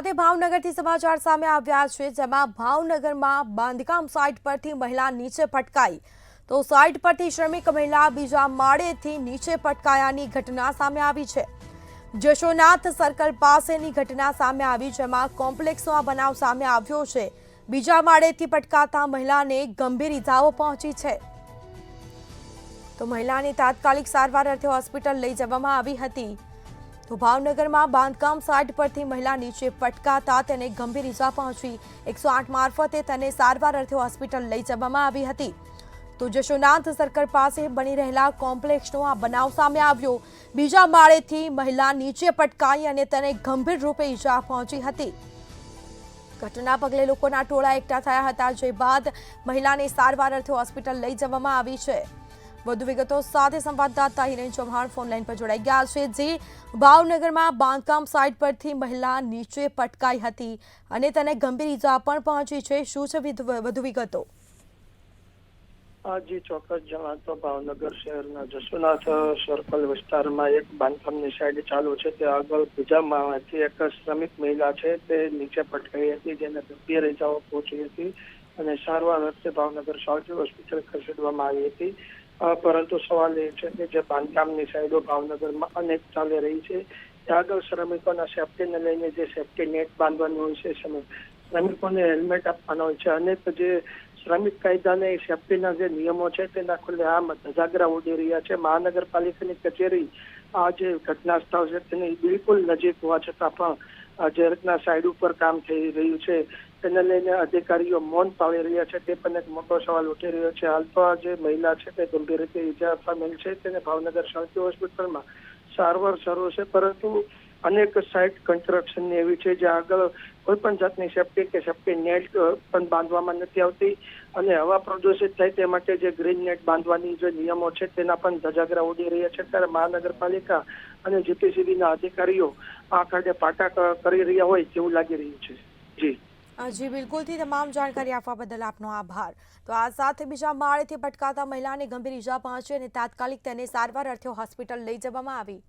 સાથે ભાવનગરથી સમાચાર સામે આવ્યા છે, જેમાં ભાવનગરમાં બાંધકામ સાઇટ પરથી મહિલા નીચે પટકાઈ તો સાઇટ પરથી શ્રમિક મહિલા બીજા માળેથી નીચે પટકાયાની ઘટના સામે આવી છે। જશોનાથ સર્કલ પાસેની ઘટના સામે આવી, જેમાં કોમ્પ્લેક્સનો આ બનાવ સામે આવ્યો છે। બીજા માળેથી પટકાતા મહિલાને ગંભીર ઇજાઓ પહોંચી છે, તો મહિલાને તાત્કાલિક સારવાર અર્થે હોસ્પિટલ લઈ જવામાં આવી હતી। તો ભાવનગરમાં બાંધકામ સાઇટ પરથી મહિલા નીચે પટકાતા તેને ગંભીર ઇજા પહોંચી। 108 મારફતે તેને સારવાર અર્થે હોસ્પિટલ લઈ જવામાં આવી હતી। તો જશોનાથ સર્કલ પાસે બની રહેલા કોમ્પ્લેક્સનો આ બનાવ સામે આવ્યો। બીજા માળેથી મહિલા નીચે પટકાઈ અને તેને ગંભીર રૂપે ઇજા પહોંચી હતી। ઘટના પગલે લોકોના ટોળા એકઠા થયા હતા, જે બાદ મહિલાને સારવાર અર્થે હોસ્પિટલ લઈ જવામાં આવી છે। વધુ વિગતો સાથે સંવાદદાતા હિરેન ચૌહાણ ફોનલાઈન પર જોડાઈ ગયા છે। જે ભાવનગરમાં બાંધકામ સાઇટ પરથી મહિલા નીચે પટકાઈ હતી અને તેને ગંભીર ઇજા પણ પહોંચી છે, શું છે વધુ વિગતો? જી ચોક્કસ જણાવતો, ભાવનગર શહેરના જશોનાથ સર્કલ વિસ્તારમાં એક બાંધકામની સાઇટ ચાલુ છે, તે આગળ બીજા માળેથી એક શ્રમિક મહિલા છે તે નીચે પટકાઈ હતી, જેને ગંભીર ઇજાઓ પહોંચી હતી અને સારવાર અર્થે ભાવનગર સાવજી હોસ્પિટલ ખસેડવામાં આવી હતી। પરંતુ સવાલ એ છે કે જે બાંધકામની સાઇટો ભાવનગરમાં અનેક ચાલી રહી છે, ત્યાં આગળ શ્રમિકોના સેફ્ટીને લઈને જે સેફ્ટી નેટ બાંધવાનું હોય છે, શ્રમિકોને હેલ્મેટ આપવાના હોય છે, અનેક જે શ્રમિક કાયદાને સેફ્ટીના જે નિયમો છે તેના ખુલ્લેઆમ ધજાગરા ઉડી રહ્યા છે। મહાનગરપાલિકાની કચેરી આ જે ઘટના સ્થળ છે તેની બિલકુલ નજીક હોવા છતાં પણ જે રીતના સાઇડ ઉપર કામ થઈ રહ્યું છે તેને લઈને અધિકારીઓ મૌન પાળી રહ્યા છે, તે પણ એક મોટો સવાલ ઉઠી રહ્યો છે। હાલ તો આ જે મહિલા છે તે ગંભીર રીતે ઈજા પામેલ છે, તેને ભાવનગર સાવજી હોસ્પિટલમાં સારવાર શરૂ છે, પરંતુ અનેક સાઇટ કન્સ્ટ્રક્શનની એવી છે જ્યાં આગળ કોઈ પણ જાતની સેફ્ટી કે સેફ્ટી નેટ પણ બાંધવામાં નથી આવતી અને હવા પ્રદૂષિત થાય તે માટે જે ગ્રીન નેટ બાંધવાની જે નિયમો છે તેના પણ ધજાગરા ઉડી રહ્યા છે। ત્યારે મહાનગરપાલિકા અને જીપીસીબીના અધિકારીઓ આ કારણે પાટા કરી રહ્યા હોય તેવું લાગી રહ્યું છે। જી બિલકુલથી તમામ જાણકારી આપવા બદલ આપનો આભાર। તો આ સાથે બીજા માળેથી પટકાતા મહિલાને ગંભીર ઇજા પહોંચી અને તાત્કાલિક તેને સારવાર અર્થે હોસ્પિટલ લઈ જવામાં આવી।